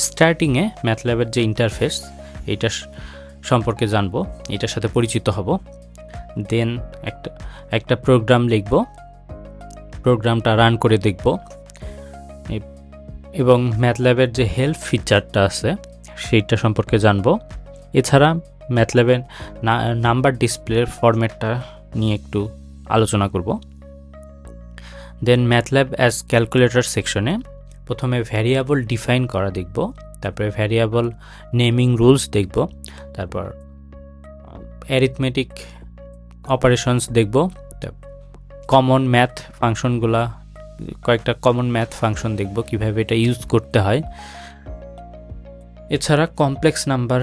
স্টার্টিংয়ে ম্যাথল্যাবের যে ইন্টারফেস এইটা সম্পর্কে জানবো, এটার সাথে পরিচিত হব। দেন একটা প্রোগ্রাম লিখব, প্রোগ্রামটা রান করে দেখব, এবং ম্যাথল্যাবের যে হেল্প ফিচারটা আছে সেইটা সম্পর্কে জানবো। এছাড়া ম্যাথল্যাবের নাম্বার ডিসপ্লের ফরম্যাটটা নিয়ে একটু আলোচনা করব। দেন ম্যাথল্যাব অ্যাজ ক্যালকুলেটর সেকশনে প্রথমে ভ্যারিয়েবল ডিফাইন করা দেখব, তারপরে ভ্যারিয়েবল নেমিং রুলস দেখব, তারপর অ্যারিথমেটিক অপারেশনস দেখব, কমন ম্যাথ ফাংশনগুলা, কয়েকটা কমন ম্যাথ ফাংশন দেখব কিভাবে এটা ইউজ করতে হয়। এছাড়া কমপ্লেক্স নাম্বার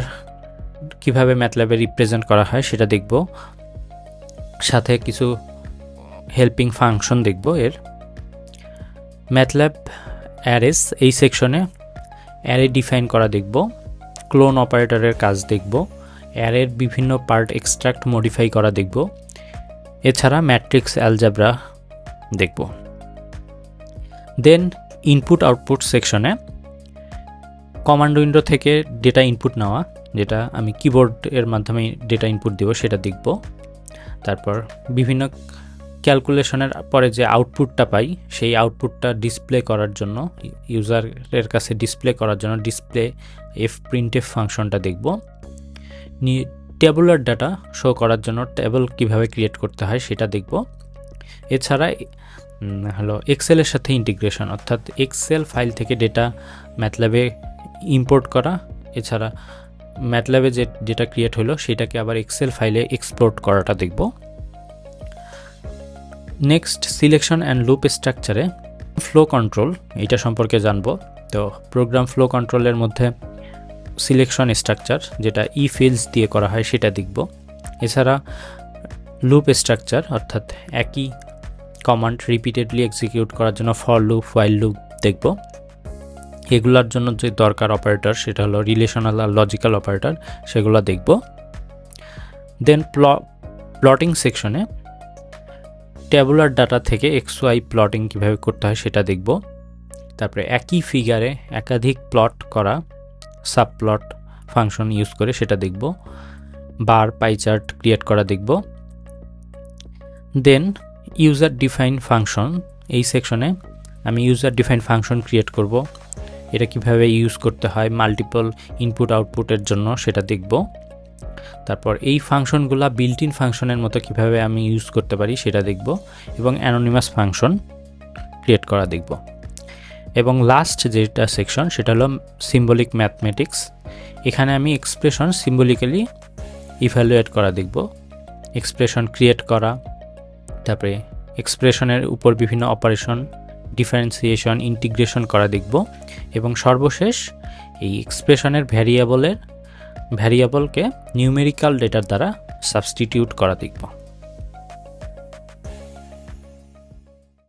কিভাবে ম্যাথল্যাবে রিপ্রেজেন্ট করা হয় সেটা দেখব, সাথে কিছু হেল্পিং ফাংশন দেখব। এর ম্যাথল্যাব অ্যারেস এই সেকশনে অ্যারে ডিফাইন করা দেখব, ক্লোন অপারেটরের কাজ দেখব, অ্যারের বিভিন্ন পার্ট এক্সট্রাক্ট মডিফাই করা দেখব। এছাড়া ম্যাট্রিক্স অ্যালজেব্রা দেখব। দেন ইনপুট আউটপুট সেকশনে কমান্ড উইন্ডো থেকে ডেটা ইনপুট নেওয়া, যেটা আমি কিবোর্ডের মাধ্যমে ডেটা ইনপুট দেব সেটা দেখব। তারপর বিভিন্ন ক্যালকুলেশনের পরে যে আউটপুটটা পাই সেই আউটপুটটা ডিসপ্লে করার জন্য, ইউজারের কাছে ডিসপ্লে করার জন্য ডিসপ্লে printf ফাংশনটা দেখব। টেবুলার ডাটা শো করার জন্য টেবল কিভাবে ক্রিয়েট করতে হয় সেটা দেখব। এছাড়া এক্সেলের সাথে ইন্টিগ্রেশন, অর্থাৎ এক্সেল ফাইল থেকে ডেটা ম্যাথল্যাবে ইম্পোর্ট করা, এছাড়া ম্যাথল্যাবে যে ডেটা ক্রিয়েট হলো সেটাকে আবার এক্সেল ফাইলে এক্সপোর্ট করাটা দেখব। নেক্সট সিলেকশন অ্যান্ড লুপ স্ট্রাকচারে ফ্লো কন্ট্রোল এইটা সম্পর্কে জানবো। তো প্রোগ্রাম ফ্লো কন্ট্রোলের মধ্যে সিলেকশন স্ট্রাকচার, যেটা ফিল্ডস দিয়ে করা হয় সেটা দেখব। এছাড়া লুপ স্ট্রাকচার, অর্থাৎ একই কমান্ড রিপিটেডলি এক্সিকিউট করার জন্য ফর লুপ, হোয়াইল লুপ দেখব। এগুলার জন্য যে দরকার অপারেটর সেটা হলো রিলেশনাল আর লজিক্যাল অপারেটর, সেগুলো দেখব। দেন প্লটিং সেকশনে ট্যাবুলার ডাটা থেকে XY প্লটিং কীভাবে করতে হয় সেটা দেখব। তারপরে একই ফিগারে একাধিক প্লট করা সাবপ্লট ফাংশন ইউজ করে সেটা দেখব। বার পাই চার্ট ক্রিয়েট করা দেখব। দেন ইউজার ডিফাইন ফাংশন, এই সেকশনে আমি ইউজার ডিফাইন ফাংশন ক্রিয়েট করব, এটা কিভাবে ইউজ করতে হয় মাল্টিপল ইনপুট আউটপুটের জন্য সেটা দেখব। তারপর এই ফাংশনগুলা বিল্ট ইন ফাংশনের মতো কিভাবে আমি ইউজ করতে পারি সেটা দেখব, এবং অ্যানোনিমাস ফাংশন ক্রিয়েট করা দেখব। এবং লাস্ট যেটা সেকশন সেটা হলো সিম্বলিক ম্যাথমেটিক্স, এখানে আমি এক্সপ্রেশন সিম্বলিক্যালি ইভ্যালুয়েট করা দেখব, এক্সপ্রেশন ক্রিয়েট করা, তারপরে এক্সপ্রেশনের উপর বিভিন্ন অপারেশন, ডিফারেন্সিয়েশন, ইন্টিগ্রেশন করা দেখব, এবং সর্বশেষ এই এক্সপ্রেশনের ভ্যারিয়েবলকে নিউমেরিক্যাল ডেটার দ্বারা সাবস্টিটিউট করা দেখব।